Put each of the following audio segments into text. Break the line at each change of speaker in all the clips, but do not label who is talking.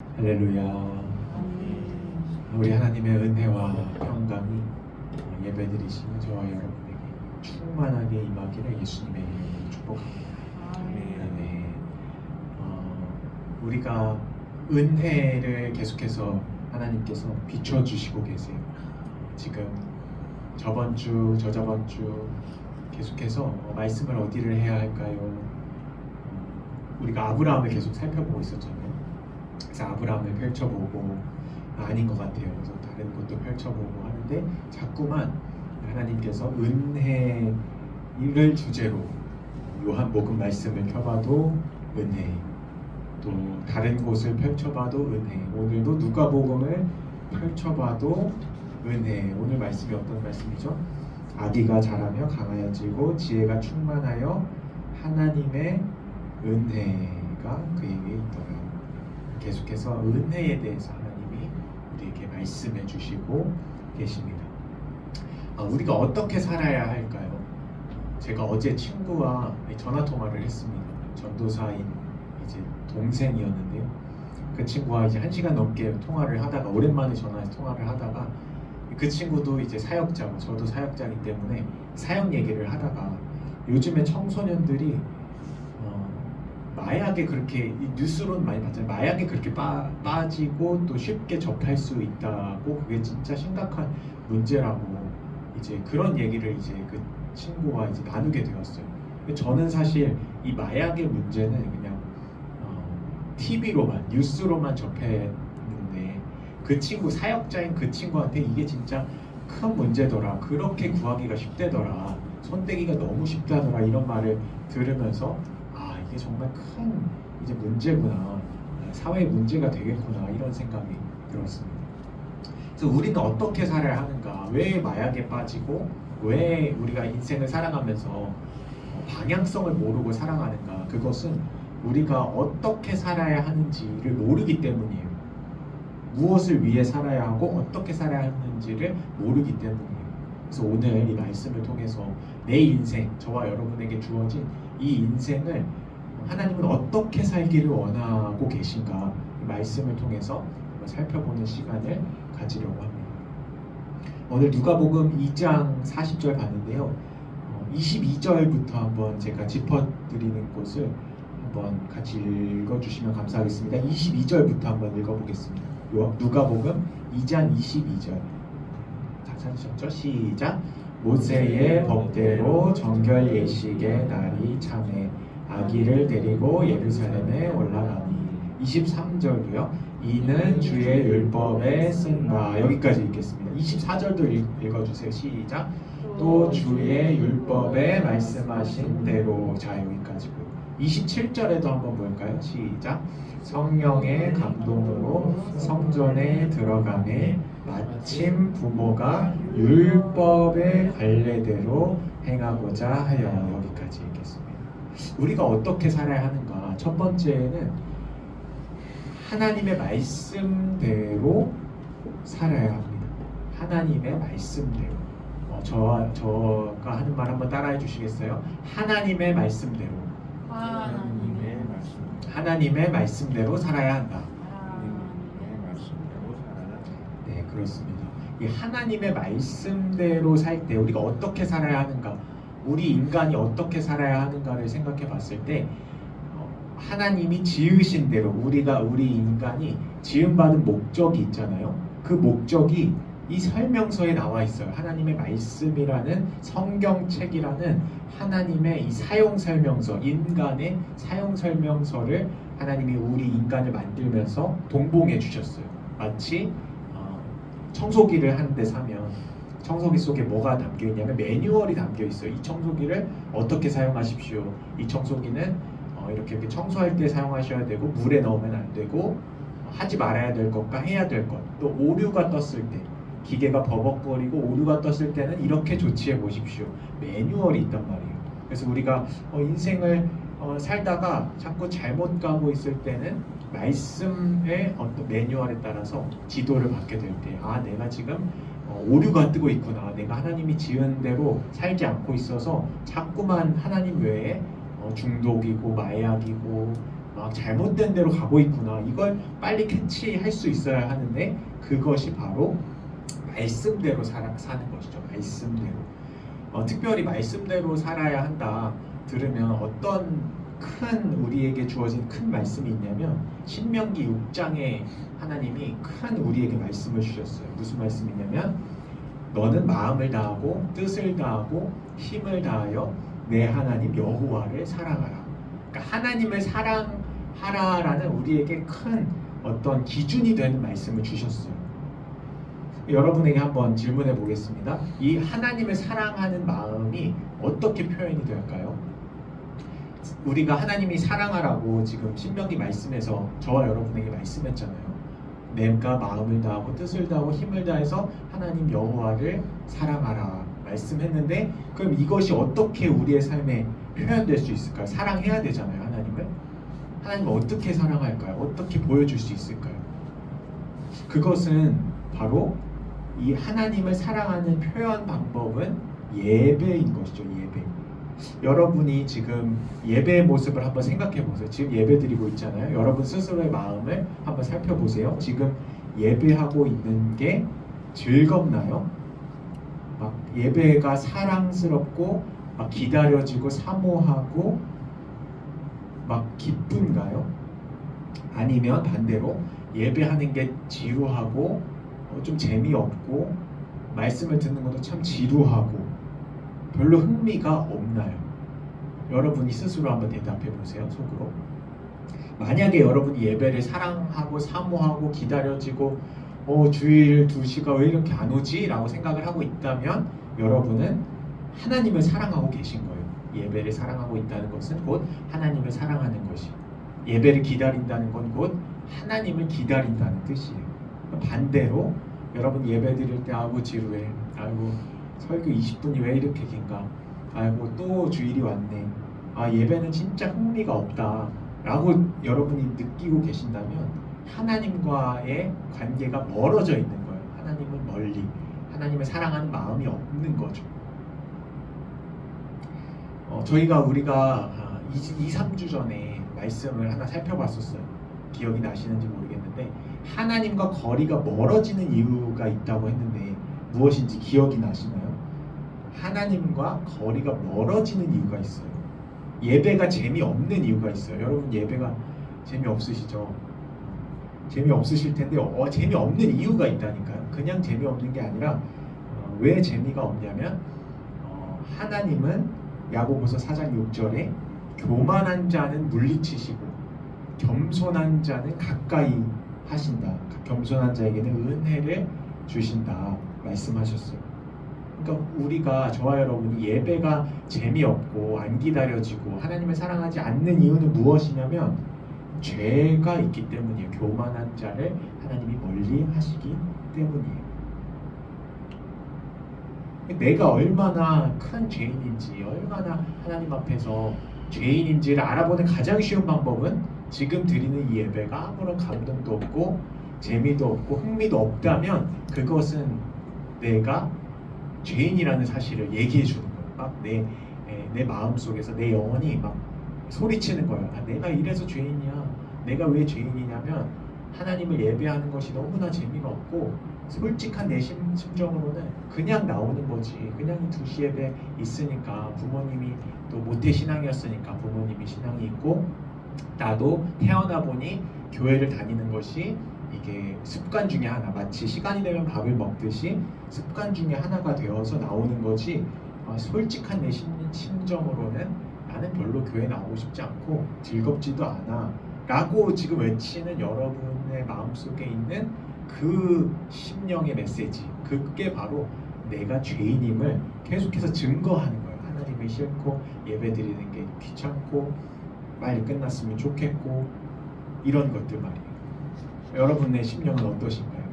할렐루야. 우리 하나님의 은혜와 평강이 예배드리시는 저와 여러분에게 충만하게 임하기를 예수님의 이름으로 축복합니다. 네. 우리가 은혜를 계속해서 하나님께서 비춰주시고 계세요. 지금 저번 주, 저저번 주 계속해서 말씀을 어디를 해야 할까요? 우리가 아브라함을 계속 살펴보고 있었잖아요. 그래서 아브라함을 펼쳐보고 아닌 것 같아요. 그래서 다른 것도 펼쳐보고 하는데 자꾸만 하나님께서 은혜를 주제로 요한복음 말씀을 펴봐도 은혜, 또 다른 곳을 펼쳐봐도 은혜, 오늘도 누가복음을 펼쳐봐도 은혜. 오늘 말씀이 어떤 말씀이죠? 아기가 자라며 강하여지고 지혜가 충만하여 하나님의 은혜가 그에게 있더라. 계속해서 은혜에 대해서 하나님이 우리에게 말씀해 주시고 계십니다. 우리가 어떻게 살아야 할까요? 제가 어제 친구와 전화 통화를 했습니다. 전도사인 이제 동생이었는데요. 그 친구와 이제 1시간 넘게 통화를 하다가 오랜만에 전화해서 통화를 하다가 그 친구도 이제 사역자고 저도 사역자이기 때문에 사역 얘기를 하다가 요즘에 청소년들이 마약에 그렇게 뉴스로는 많이 봤잖아요. 마약에 그렇게 빠지고 또 쉽게 접할 수 있다고, 그게 진짜 심각한 문제라고 이제 그런 얘기를 이제 그 친구와 이제 나누게 되었어요. 저는 사실 이 마약의 문제는 그냥 TV로만 뉴스로만 접했는데 그 친구, 사역자인 그 친구한테 이게 진짜 큰 문제더라, 그렇게 구하기가 쉽대더라, 손대기가 너무 쉽다더라, 이런 말을 들으면서 이게 정말 큰 이제 문제구나, 사회 문제가 되겠구나, 이런 생각이 들었습니다. 그래서 우리는 어떻게 살아야 하는가, 왜 마약에 빠지고 왜 우리가 인생을 살아가면서 방향성을 모르고 살아가는가, 그것은 우리가 어떻게 살아야 하는지를 모르기 때문이에요. 무엇을 위해 살아야 하고 어떻게 살아야 하는지를 모르기 때문이에요. 그래서 오늘 이 말씀을 통해서 내 인생, 저와 여러분에게 주어진 이 인생을 하나님은 어떻게 살기를 원하고 계신가, 이 말씀을 통해서 살펴보는 시간을 가지려고 합니다. 오늘 누가복음 2장 40절 봤는데요. 22절부터 한번 제가 짚어드리는 곳을 한번 같이 읽어주시면 감사하겠습니다. 22절부터 한번 읽어보겠습니다. 누가복음 2장 22절. 다 찾으셨죠? 시작. 모세의 법대로 정결 예식의 날이 참에 아기를 데리고 예루살렘에 올라가니. 23절도요. 이는 주의 율법에 쓴 바. 여기까지 읽겠습니다. 24절도 읽어주세요. 시작. 또 주의 율법에 말씀하신 대로. 자, 여기까지고요. 27절에도 한번 볼까요? 시작. 성령의 감동으로 성전에 들어가매 마침 부모가 율법의 관례대로 행하고자 하여. 여기까지 읽겠습니다. 우리가 어떻게 살아야 하는가? 첫 번째는 하나님의 말씀대로 살아야 합니다. 하나님의 말씀대로. 저가 하는 말 한번 따라해 주시겠어요? 하나님의 말씀대로. 하나님의 말씀대로 살아야 한다. 네, 그렇습니다. 이 하나님의 말씀대로 살 때 우리가 어떻게 살아야 하는가, 우리 인간이 어떻게 살아야 하는가를 생각해 봤을 때 하나님이 지으신 대로 우리 인간이 지음받은 목적이 있잖아요. 그 목적이 이 설명서에 나와 있어요. 하나님의 말씀이라는 성경책이라는 하나님의 이 사용 설명서, 인간의 사용 설명서를 하나님이 우리 인간을 만들면서 동봉해 주셨어요. 마치 청소기를 한 대 사면 청소기 속에 뭐가 담겨 있냐면 매뉴얼이 담겨 있어요. 이 청소기를 어떻게 사용하십시오. 이 청소기는 이렇게 청소할 때 사용하셔야 되고, 물에 넣으면 안 되고, 하지 말아야 될 것과 해야 될 것, 또 오류가 떴을 때, 기계가 버벅거리고 오류가 떴을 때는 이렇게 조치해 보십시오. 매뉴얼이 있단 말이에요. 그래서 우리가 인생을 살다가 자꾸 잘못 가고 있을 때는 말씀의 어떤 매뉴얼에 따라서 지도를 받게 될 때, 내가 지금 오류가 뜨고 있구나, 내가 하나님이 지은 대로 살지 않고 있어서 자꾸만 하나님 외에 중독이고 마약이고 막 잘못된 대로 가고 있구나. 이걸 빨리 캐치할 수 있어야 하는데 그것이 바로 말씀대로 사는 것이죠. 말씀대로. 특별히 말씀대로 살아야 한다 들으면 어떤 큰 우리에게 주어진 큰 말씀이 있냐면 신명기 6장에 하나님이 큰 우리에게 말씀을 주셨어요. 무슨 말씀이냐면 너는 마음을 다하고 뜻을 다하고 힘을 다하여 내 하나님 여호와를 사랑하라. 그러니까 하나님을 사랑하라라는 우리에게 큰 어떤 기준이 되는 말씀을 주셨어요. 여러분에게 한번 질문해 보겠습니다. 이 하나님을 사랑하는 마음이 어떻게 표현이 될까요? 우리가 하나님이 사랑하라고 지금 신명기 말씀에서 저와 여러분에게 말씀했잖아요. 내가 마음을 다하고 뜻을 다하고 힘을 다해서 하나님 여호와를 사랑하라 말씀했는데 그럼 이것이 어떻게 우리의 삶에 표현될 수 있을까요? 사랑해야 되잖아요. 하나님을 어떻게 사랑할까요? 어떻게 보여줄 수 있을까요? 그것은 바로 이 하나님을 사랑하는 표현 방법은 예배인 것이죠. 예배. 여러분이 지금 예배의 모습을 한번 생각해 보세요. 지금 예배 드리고 있잖아요. 여러분 스스로의 마음을 한번 살펴보세요. 지금 예배하고 있는 게 즐겁나요? 막 예배가 사랑스럽고 막 기다려지고 사모하고 막 기쁜가요? 아니면 반대로 예배하는 게 지루하고 좀 재미없고 말씀을 듣는 것도 참 지루하고 별로 흥미가 없나요? 여러분이 스스로 한번 대답해 보세요. 속으로. 만약에 여러분이 예배를 사랑하고 사모하고 기다려지고 주일 2시가 왜 이렇게 안 오지? 라고 생각을 하고 있다면 여러분은 하나님을 사랑하고 계신 거예요. 예배를 사랑하고 있다는 것은 곧 하나님을 사랑하는 것이, 예배를 기다린다는 건 곧 하나님을 기다린다는 뜻이에요. 반대로 여러분 예배 드릴 때 아이고 지루해, 아이고 설교 20분이 왜 이렇게 긴가, 아이고 또 주일이 왔네, 예배는 진짜 흥미가 없다 라고 여러분이 느끼고 계신다면 하나님과의 관계가 멀어져 있는 거예요. 하나님은 멀리, 하나님을 사랑하는 마음이 없는 거죠. 우리가 2-3주 전에 말씀을 하나 살펴봤었어요. 기억이 나시는지 모르겠는데 하나님과 거리가 멀어지는 이유가 있다고 했는데 무엇인지 기억이 나시나요? 하나님과 거리가 멀어지는 이유가 있어요. 예배가 재미없는 이유가 있어요. 여러분 예배가 재미없으시죠? 재미없으실 텐데 재미없는 이유가 있다니까요. 그냥 재미없는 게 아니라 왜 재미가 없냐면 하나님은 야고보서 4장 6절에 교만한 자는 물리치시고 겸손한 자는 가까이 하신다. 겸손한 자에게는 은혜를 주신다 말씀하셨어요. 그러니까 우리가, 저와 여러분이 예배가 재미없고 안 기다려지고 하나님을 사랑하지 않는 이유는 무엇이냐면 죄가 있기 때문이에요. 교만한 자를 하나님이 멀리 하시기 때문이에요. 내가 얼마나 큰 죄인인지, 얼마나 하나님 앞에서 죄인인지를 알아보는 가장 쉬운 방법은 지금 드리는 이 예배가 아무런 감동도 없고 재미도 없고 흥미도 없다면 그것은 내가 죄인이라는 사실을 얘기해 주는 거예요. 막 내 마음속에서 내 영혼이 막 소리치는 거예요. 내가 이래서 죄인이야. 내가 왜 죄인이냐면 하나님을 예배하는 것이 너무나 재미가 없고 솔직한 내 심정으로는 그냥 나오는 거지. 그냥 2시 예배 있으니까, 부모님이 또 모태 신앙이었으니까 부모님이 신앙이 있고 나도 태어나 보니 교회를 다니는 것이 이게 습관 중에 하나, 마치 시간이 되면 밥을 먹듯이 습관 중에 하나가 되어서 나오는 거지. 솔직한 내 심정으로는 나는 별로 교회 나오고 싶지 않고 즐겁지도 않아 라고 지금 외치는 여러분의 마음속에 있는 그 심령의 메시지, 그게 바로 내가 죄인임을 계속해서 증거하는 거예요. 하나님이 싫고 예배 드리는 게 귀찮고 빨리 끝났으면 좋겠고 이런 것들 말이에요. 여러분의 심령은 어떠신가요?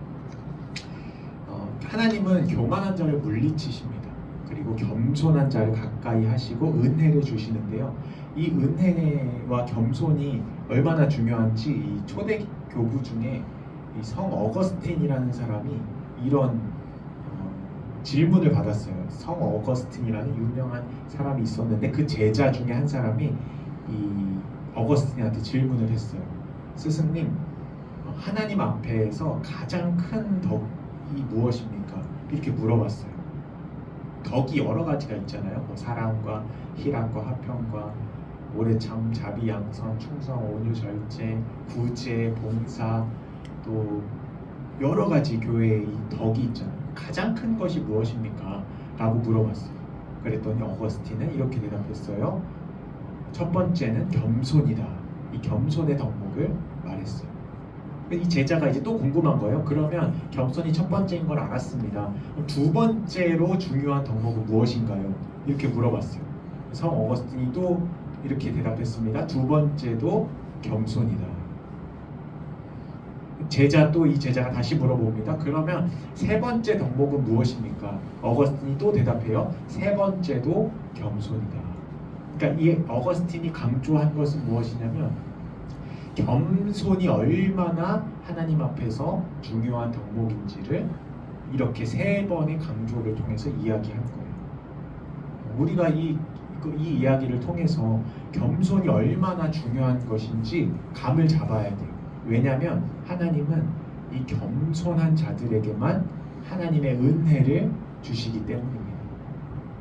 하나님은 교만한 자를 물리치십니다. 그리고 겸손한 자를 가까이 하시고 은혜를 주시는데요. 이 은혜와 겸손이 얼마나 중요한지 이 초대 교부 중에 이 성 어거스틴이라는 사람이 이런 질문을 받았어요. 성 어거스틴이라는 유명한 사람이 있었는데 그 제자 중에 한 사람이 이 어거스틴한테 질문을 했어요. 스승님, 하나님 앞에서 가장 큰 덕이 무엇입니까? 이렇게 물어봤어요. 덕이 여러 가지가 있잖아요. 뭐 사랑과 희락과 화평과 오래 참, 자비, 양선, 충성, 온유, 절제, 구제, 봉사, 또 여러 가지 교회의 이 덕이 있잖아요. 가장 큰 것이 무엇입니까? 라고 물어봤어요. 그랬더니 어거스틴은 이렇게 대답했어요. 첫 번째는 겸손이다. 이 겸손의 덕목을 말했어요. 이 제자가 이제 또 궁금한 거예요. 그러면 겸손이 첫 번째인 걸 알았습니다. 그럼 두 번째로 중요한 덕목은 무엇인가요? 이렇게 물어봤어요. 성 어거스틴이 또 이렇게 대답했습니다. 두 번째도 겸손이다. 이 제자가 다시 물어봅니다. 그러면 세 번째 덕목은 무엇입니까? 어거스틴이 또 대답해요. 세 번째도 겸손이다. 그러니까 이 어거스틴이 강조한 것은 무엇이냐면 겸손이 얼마나 하나님 앞에서 중요한 덕목인지를 이렇게 세 번의 강조를 통해서 이야기한 거예요. 우리가 이 이야기를 통해서 겸손이 얼마나 중요한 것인지 감을 잡아야 돼요. 왜냐하면 하나님은 이 겸손한 자들에게만 하나님의 은혜를 주시기 때문입니다.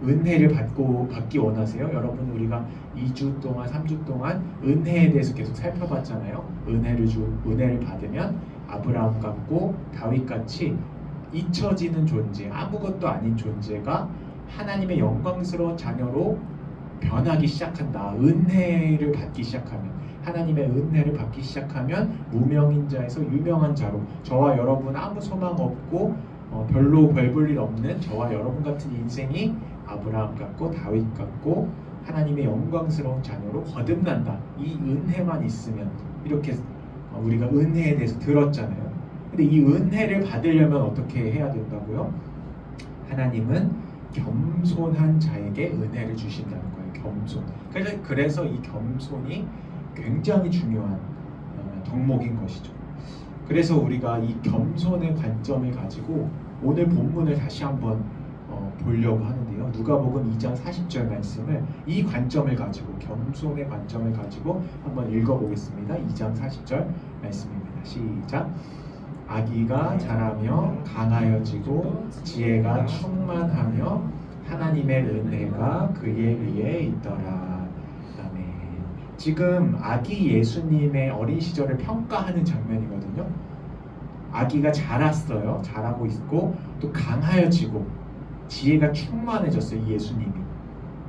은혜를 받기 원하세요? 여러분, 우리가 2주 동안 3주 동안 은혜에 대해서 계속 살펴봤잖아요. 은혜를 받으면 아브라함 같고 다윗 같이 잊혀지는 존재, 아무것도 아닌 존재가 하나님의 영광스러운 자녀로 변하기 시작한다. 은혜를 받기 시작하면, 하나님의 은혜를 받기 시작하면 무명인 자에서 유명한 자로, 저와 여러분 아무 소망 없고 별로 별 볼 일 없는 저와 여러분 같은 인생이 아브라함 같고 다윗 같고 하나님의 영광스러운 자녀로 거듭난다. 이 은혜만 있으면, 이렇게 우리가 은혜에 대해서 들었잖아요. 근데 이 은혜를 받으려면 어떻게 해야 된다고요? 하나님은 겸손한 자에게 은혜를 주신다는 거예요. 겸손. 그래서 이 겸손이 굉장히 중요한 덕목인 것이죠. 그래서 우리가 이 겸손의 관점을 가지고 오늘 본문을 다시 한번 보려고 하는데요. 누가복음 2장 40절 말씀을 이 관점을 가지고, 겸손의 관점을 가지고 한번 읽어보겠습니다. 2장 40절 말씀입니다. 시작. 아기가 자라며 강하여지고 지혜가 충만하며 하나님의 은혜가 그의 위에 있더라. 아멘. 지금 아기 예수님의 어린 시절을 평가하는 장면이거든요. 아기가 자랐어요. 자라고 있고 또 강하여지고 지혜가 충만해졌어요. 이 예수님이.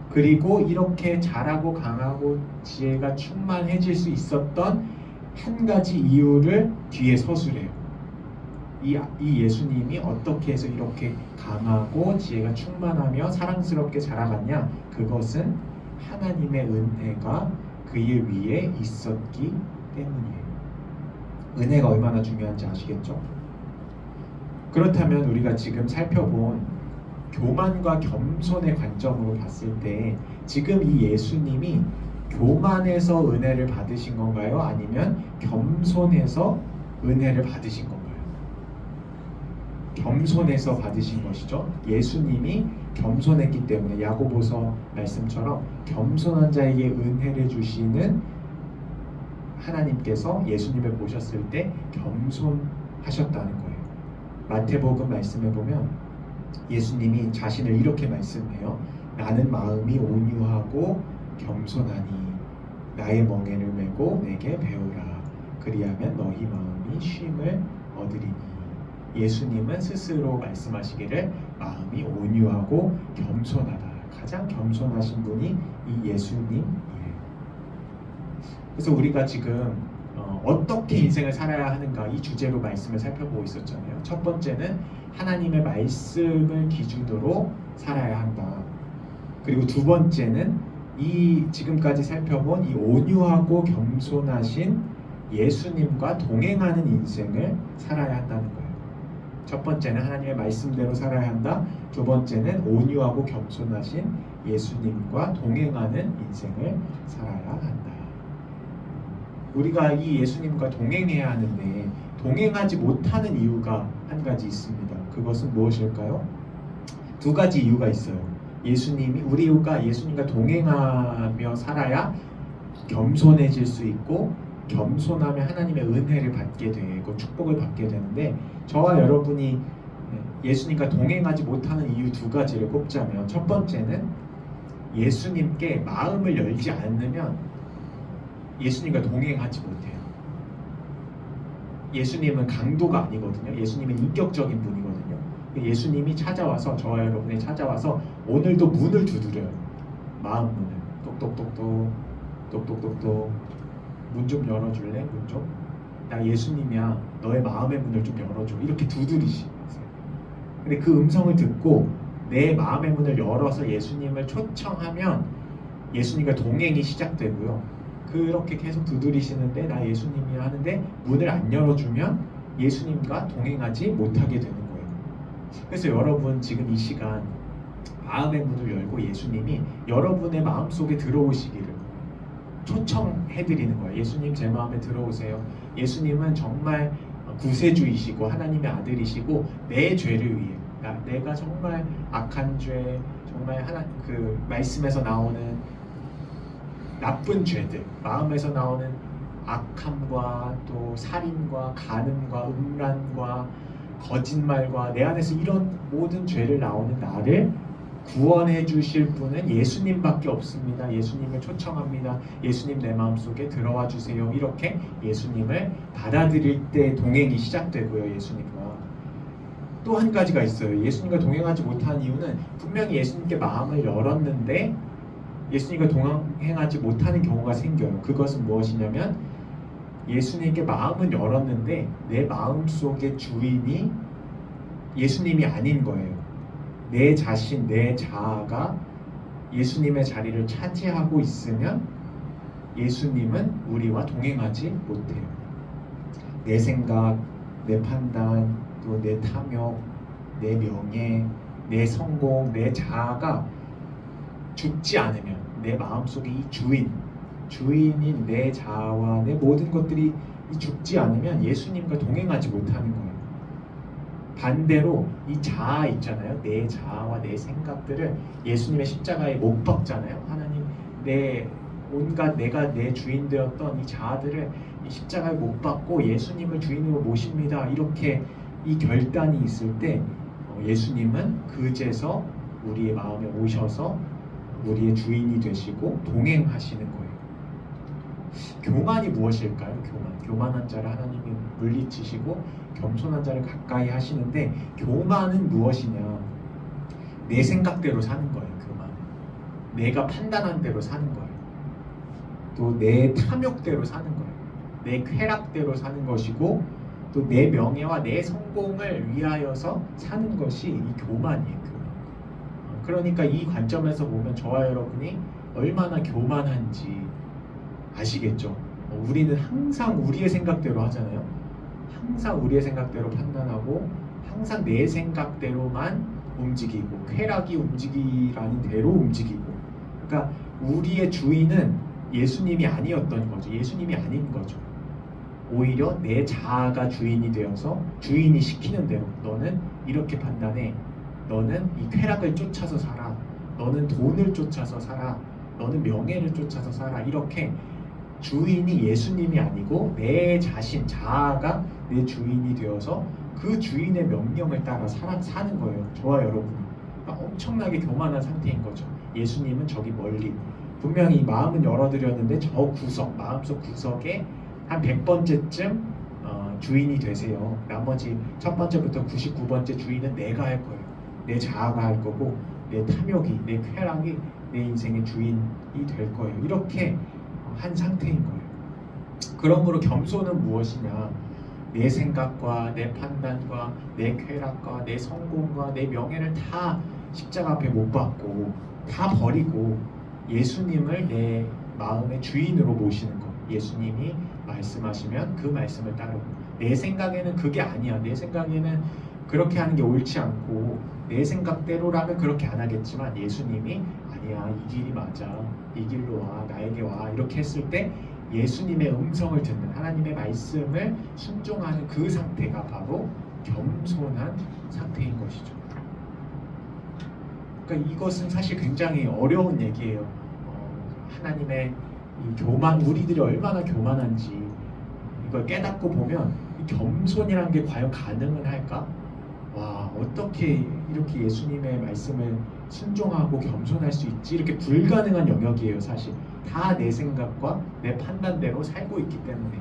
그리고 이렇게 자라고 강하고 지혜가 충만해질 수 있었던 한 가지 이유를 뒤에 서술해요. 이 예수님이 어떻게 해서 이렇게 강하고 지혜가 충만하며 사랑스럽게 자라갔냐? 그것은 하나님의 은혜가 그의 위에 있었기 때문이에요. 은혜가 얼마나 중요한지 아시겠죠? 그렇다면 우리가 지금 살펴본 교만과 겸손의 관점으로 봤을 때 지금 이 예수님이 교만해서 은혜를 받으신 건가요? 아니면 겸손해서 은혜를 받으신 건가요? 겸손해서 받으신 것이죠. 예수님이 겸손했기 때문에 야고보서 말씀처럼 겸손한 자에게 은혜를 주시는 하나님께서 예수님을 보셨을 때 겸손하셨다는 거예요. 마태복음 말씀에 보면 예수님이 자신을 이렇게 말씀해요. 나는 마음이 온유하고 겸손하니 나의 멍에를 메고 내게 배우라. 그리하면 너희 마음이 쉼을 얻으리니. 예수님은 스스로 말씀하시기를 마음이 온유하고 겸손하다. 가장 겸손하신 분이 이 예수님이에요. 그래서 우리가 지금 어떻게 인생을 살아야 하는가 이 주제로 말씀을 살펴보고 있었잖아요. 첫 번째는 하나님의 말씀을 기준으로 살아야 한다. 그리고 두 번째는 이 지금까지 살펴본 이 온유하고 겸손하신 예수님과 동행하는 인생을 살아야 한다는 거예요. 첫 번째는 하나님의 말씀대로 살아야 한다. 두 번째는 온유하고 겸손하신 예수님과 동행하는 인생을 살아야 한다. 우리가 이 예수님과 동행해야 하는데 동행하지 못하는 이유가 한 가지 있습니다. 그것은 무엇일까요? 두 가지 이유가 있어요. 우리가 예수님과 동행하며 살아야 겸손해질 수 있고 겸손하면 하나님의 은혜를 받게 되고 축복을 받게 되는데 저와 여러분이 예수님과 동행하지 못하는 이유 두 가지를 꼽자면 첫 번째는 예수님께 마음을 열지 않으면 예수님과 동행하지 못해요. 예수님은 강도가 아니거든요. 예수님은 인격적인 분이거든요. 예수님이 찾아와서 저와 여러분이 찾아와서 오늘도 문을 두드려요. 마음 문을 똑똑똑똑 똑똑똑똑 문 좀 열어줄래? 문 좀? 나 예수님이야. 너의 마음의 문을 좀 열어줘. 이렇게 두드리시세요. 근데 그 음성을 듣고 내 마음의 문을 열어서 예수님을 초청하면 예수님과 동행이 시작되고요. 그렇게 계속 두드리시는데 나 예수님이야 하는데 문을 안 열어주면 예수님과 동행하지 못하게 되는 거예요. 그래서 여러분 지금 이 시간 마음의 문을 열고 예수님이 여러분의 마음속에 들어오시기를 초청해드리는 거예요. 예수님 제 마음에 들어오세요. 예수님은 정말 구세주이시고 하나님의 아들이시고 내 죄를 위해 내가 정말 악한 죄 정말 그 말씀에서 나오는 나쁜 죄들 마음에서 나오는 악함과 또 살인과 간음과 음란과 거짓말과 내 안에서 이런 모든 죄를 나오는 나를 구원해 주실 분은 예수님밖에 없습니다. 예수님을 초청합니다. 예수님 내 마음속에 들어와 주세요. 이렇게 예수님을 받아들일 때 동행이 시작되고요. 예수님과 또 한 가지가 있어요. 예수님과 동행하지 못한 이유는 분명히 예수님께 마음을 열었는데 예수님과 동행하지 못하는 경우가 생겨요. 그것은 무엇이냐면 예수님께 마음은 열었는데 내 마음속의 주인이 예수님이 아닌 거예요. 내 자신, 내 자아가 예수님의 자리를 차지하고 있으면 예수님은 우리와 동행하지 못해요. 내 생각, 내 판단, 또 내 탐욕, 내 명예, 내 성공, 내 자아가 죽지 않으면 내 마음속에 이 주인인 내 자아와 내 모든 것들이 죽지 않으면 예수님과 동행하지 못하는 거예요. 반대로 이 자아 있잖아요. 내 자아와 내 생각들을 예수님의 십자가에 못 박잖아요. 하나님 내 온갖 내가 내 주인 되었던 이 자아들을 이 십자가에 못 박고 예수님을 주인으로 모십니다. 이렇게 이 결단이 있을 때 예수님은 그제서 우리의 마음에 오셔서 우리의 주인이 되시고 동행하시는 거예요. 교만이 무엇일까요? 교만한 자를 하나님이 물리치시고 겸손한 자를 가까이 하시는데 교만은 무엇이냐? 내 생각대로 사는 거예요. 교만. 내가 판단한 대로 사는 거예요. 또 내 탐욕대로 사는 거예요. 내 쾌락대로 사는 것이고 또 내 명예와 내 성공을 위하여서 사는 것이 이 교만이에요. 교만. 그러니까 이 관점에서 보면 저와 여러분이 얼마나 교만한지 아시겠죠? 우리는 항상 우리의 생각대로 하잖아요. 항상 우리의 생각대로 판단하고 항상 내 생각대로만 움직이고 쾌락이 움직이라는 대로 움직이고 그러니까 우리의 주인은 예수님이 아니었던 거죠. 예수님이 아닌 거죠. 오히려 내 자아가 주인이 되어서 주인이 시키는 대로 너는 이렇게 판단해. 너는 이 쾌락을 쫓아서 살아. 너는 돈을 쫓아서 살아. 너는 명예를 쫓아서 살아. 이렇게 주인이 예수님이 아니고 내 자신, 자아가 내 주인이 되어서 그 주인의 명령을 따라 사는 거예요. 저와 여러분이. 그러니까 엄청나게 교만한 상태인 거죠. 예수님은 저기 멀리. 분명히 마음은 열어드렸는데 저 구석, 마음속 구석에 한 100번째쯤 주인이 되세요. 나머지 첫 번째부터 99번째 주인은 내가 할 거예요. 내 자아가 할 거고 내 탐욕이, 내 쾌락이 내 인생의 주인이 될 거예요. 이렇게 한 상태인 거예요. 그러므로 겸손은 무엇이냐? 내 생각과 내 판단과 내 쾌락과 내 성공과 내 명예를 다 십자가 앞에 못 박고 다 버리고 예수님을 내 마음의 주인으로 모시는 것. 예수님이 말씀하시면 그 말씀을 따르고 내 생각에는 그게 아니야. 내 생각에는 그렇게 하는 게 옳지 않고 내 생각대로라면 그렇게 안 하겠지만 예수님이 아니야. 이 길이 맞아. 이 길로 와. 나에게 와. 이렇게 했을 때 예수님의 음성을 듣는 하나님의 말씀을 순종하는 그 상태가 바로 겸손한 상태인 것이죠. 그러니까 이것은 사실 굉장히 어려운 얘기예요. 하나님의 우리들이 얼마나 교만한지 이걸 깨닫고 보면 이 겸손이란 게 과연 가능은 할까? 와, 어떻게 이렇게 예수님의 말씀을 순종하고 겸손할 수 있지? 이렇게 불가능한 영역이에요, 사실. 다 내 생각과 내 판단대로 살고 있기 때문에.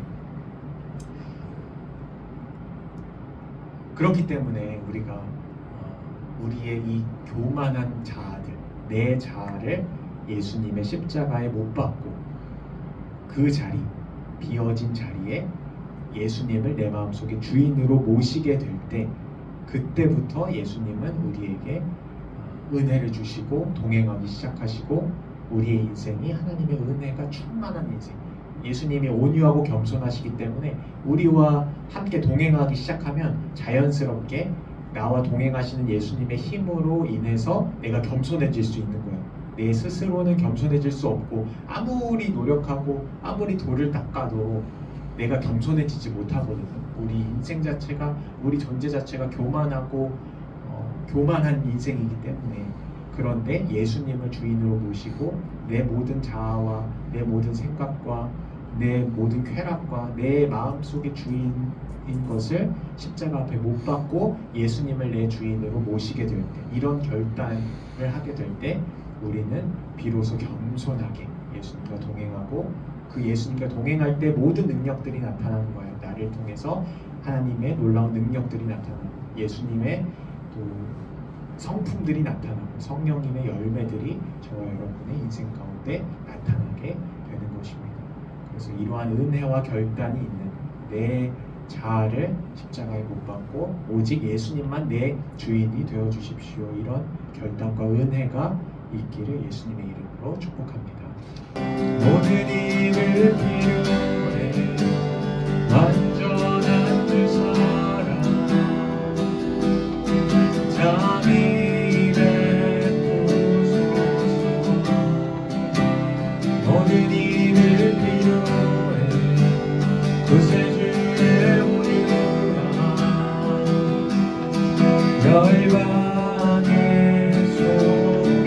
그렇기 때문에 우리가 우리의 이 교만한 자아들, 내 자아를 예수님의 십자가에 못 박고 그 자리, 비어진 자리에 예수님을 내 마음속에 주인으로 모시게 될 때, 그때부터 예수님은 우리에게 은혜를 주시고 동행하기 시작하시고 우리의 인생이 하나님의 은혜가 충만한 인생, 예수님이 온유하고 겸손하시기 때문에 우리와 함께 동행하기 시작하면 자연스럽게 나와 동행하시는 예수님의 힘으로 인해서 내가 겸손해질 수 있는 거예요. 내 스스로는 겸손해질 수 없고 아무리 노력하고 아무리 돌을 닦아도 내가 겸손해지지 못하거든요. 우리 인생 자체가, 우리 존재 자체가 교만하고 교만한 인생이기 때문에. 그런데 예수님을 주인으로 모시고 내 모든 자아와 내 모든 생각과 내 모든 쾌락과 내 마음속의 주인인 것을 십자가 앞에 못 박고 예수님을 내 주인으로 모시게 될 때, 이런 결단을 하게 될 때 우리는 비로소 겸손하게 예수님과 동행하고, 그 예수님과 동행할 때 모든 능력들이 나타나는 거예요. 나를 통해서 하나님의 놀라운 능력들이 나타나고 예수님의 또 성품들이 나타나고 성령님의 열매들이 저와 여러분의 인생 가운데 나타나게 되는 것입니다. 그래서 이러한 은혜와 결단이 있는 내 자아를 십자가에 못 박고 오직 예수님만 내 주인이 되어 주십시오. 이런 결단과 은혜가 있기를 예수님의 이름으로 축복합니다. 모든 힘을 필요해 완전한 그 사랑 잠이 베푸소서. 모든 힘을 필요해 구세주의 온유함 열방의 소망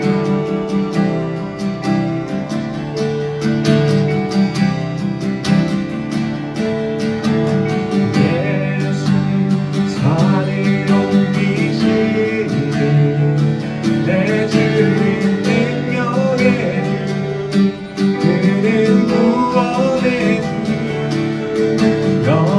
영원한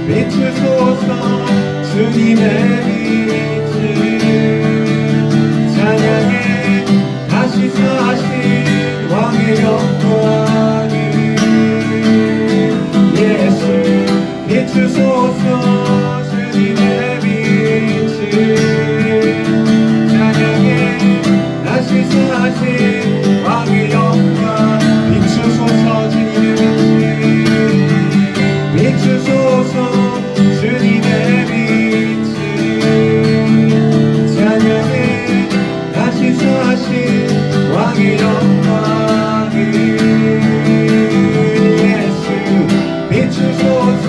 비추소서 주님의 빛을 찬양해 다시 사신 왕의 영광을 예수 비추소서 주님의 빛을 찬양해 다시 사신 왕의 영광 비추소서 주님의 빛을 비추소서 주님의 빛을 찬양해 다시 사신 왕의 영광을 예수 비추소서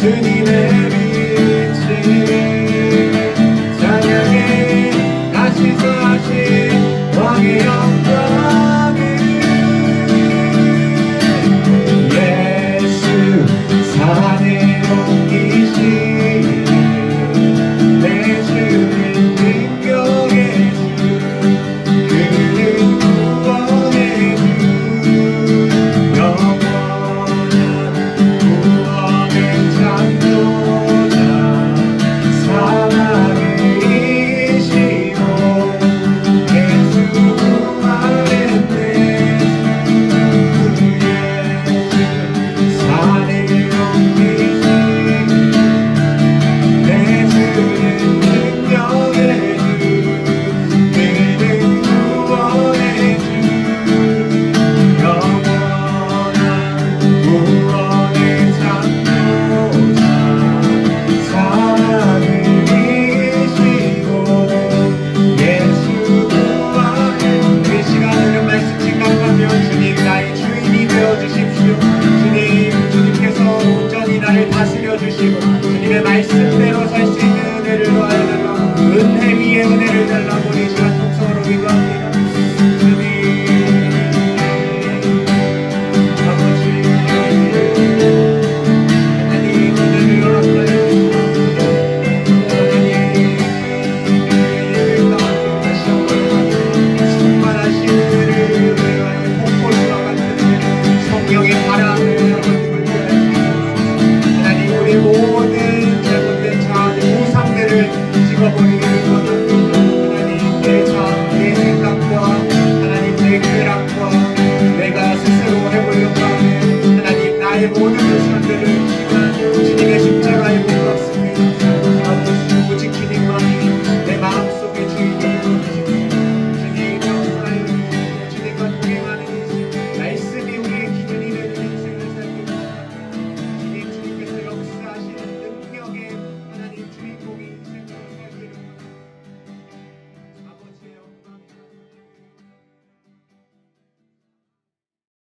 주님의 빛을 찬양해 다시 사신 왕의 영광을 예수 산에 옮기신 내 주는 능력의 주 그는 구원의 주 영원한 구원의 창조자 사랑의 이시고 예수 구하였네 주 예수 산에 옮기신 내 주는 능력의 주 그는 구원의 주 영원한 구원의 창조자 사랑을 이시고 예수 구하는 이 시간에는 말씀 생각하며 주님 나의 주인이 되어주십시오. 주님께서 온전히 나를 다스려 주시고 주님의 말씀